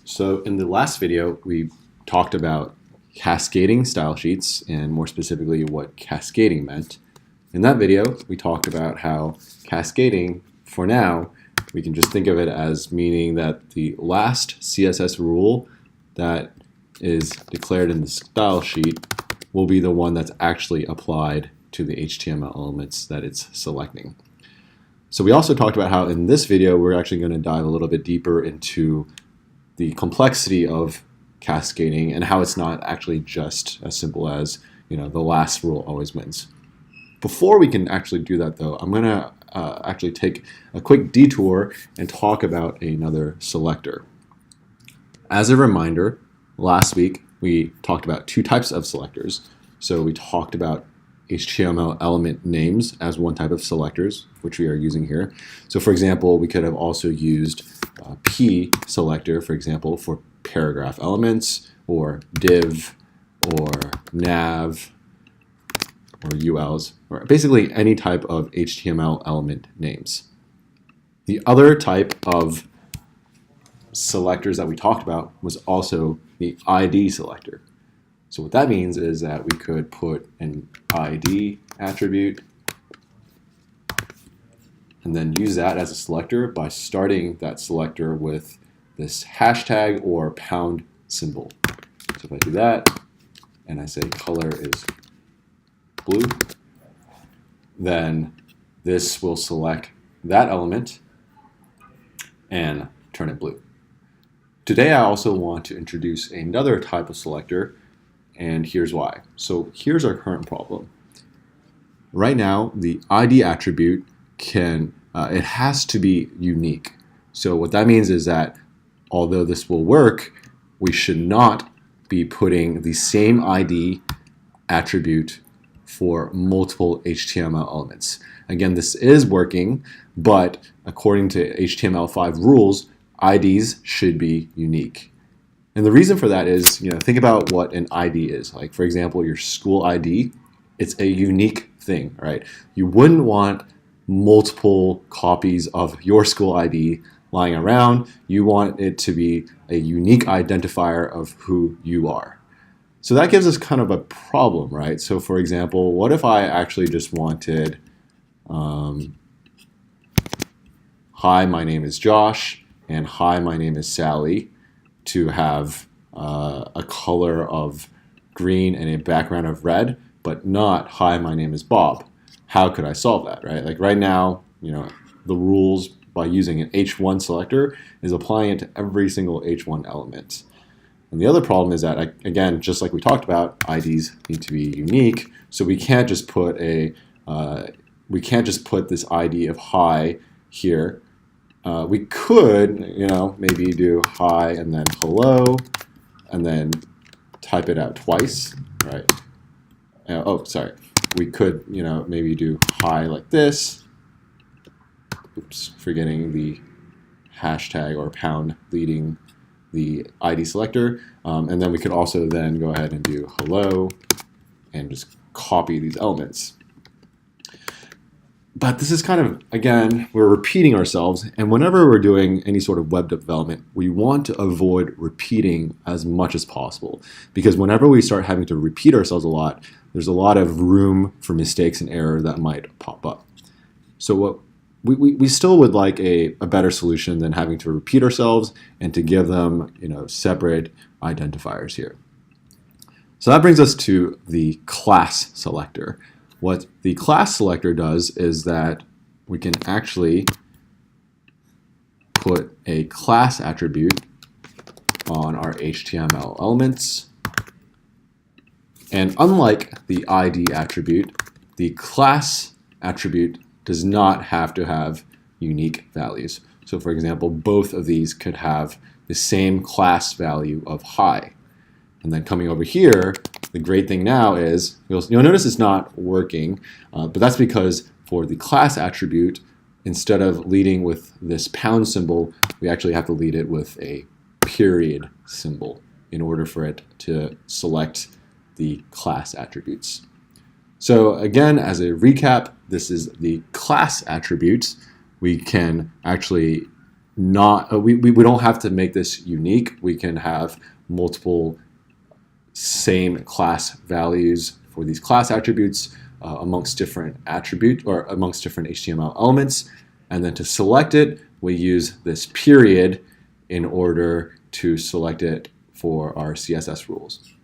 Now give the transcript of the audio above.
So in the last video, we talked about cascading style sheets and more specifically what cascading meant. In that video, we talked about how cascading, for now, we can just think of it as meaning that the last CSS rule that is declared in the style sheet will be the one that's actually applied to the HTML elements that it's selecting. So we also talked about how in this video we're actually going to dive a little bit deeper into the complexity of cascading and how it's not actually just as simple as, the last rule always wins. Before we can actually do that though, I'm going to actually take a quick detour and talk about another selector. As a reminder, last week we talked about two types of selectors. So we talked about HTML element names as one type of selectors, which we are using here. So for example, we could have also used P selector, for example, for paragraph elements, or div, or nav, or ULs, or basically any type of HTML element names. The other type of selectors that we talked about was also the ID selector. So what that means is that we could put an ID attribute and then use that as a selector by starting that selector with this hashtag or pound symbol. So if I do that and I say color is blue, then this will select that element and turn it blue. Today I also want to introduce another type of selector, and here's why. So here's our current problem. Right now, the ID attribute it has to be unique. So what that means is that although this will work, we should not be putting the same ID attribute for multiple HTML elements. Again, this is working, but according to HTML5 rules, IDs should be unique. And the reason for that is, think about what an ID is. Like, for example, your school ID, it's a unique thing, right? You wouldn't want multiple copies of your school ID lying around. You want it to be a unique identifier of who you are. So that gives us kind of a problem, right? So for example, what if I actually just wanted, hi, my name is Josh, and hi, my name is Sally, to have a color of green and a background of red, but not, hi, my name is Bob. How could I solve that, right? Like right now, the rules by using an H1 selector is applying it to every single H1 element. And the other problem is that, again, just like we talked about, IDs need to be unique, so we can't just put this ID of hi here. We could, maybe do hi and then hello, and then type it out twice, right? We could, maybe do hi like this. Oops, forgetting the hashtag or pound leading the ID selector. And then we could also then go ahead and do hello and just copy these elements. But this is kind of, again, we're repeating ourselves, and whenever we're doing any sort of web development, we want to avoid repeating as much as possible, because whenever we start having to repeat ourselves a lot, there's a lot of room for mistakes and error that might pop up. So what we still would like a better solution than having to repeat ourselves and to give them, separate identifiers here. So that brings us to the class selector. What the class selector does is that we can actually put a class attribute on our HTML elements. And unlike the ID attribute, the class attribute does not have to have unique values. So for example, both of these could have the same class value of hi. And then coming over here, the great thing now is, you'll notice it's not working, but that's because for the class attribute, instead of leading with this pound symbol, we actually have to lead it with a period symbol in order for it to select the class attributes. So again, as a recap, this is the class attributes. We can actually not we don't have to make this unique. We can have multiple same class values for these class attributes amongst different attribute or amongst different HTML elements. And then to select it, we use this period in order to select it for our CSS rules.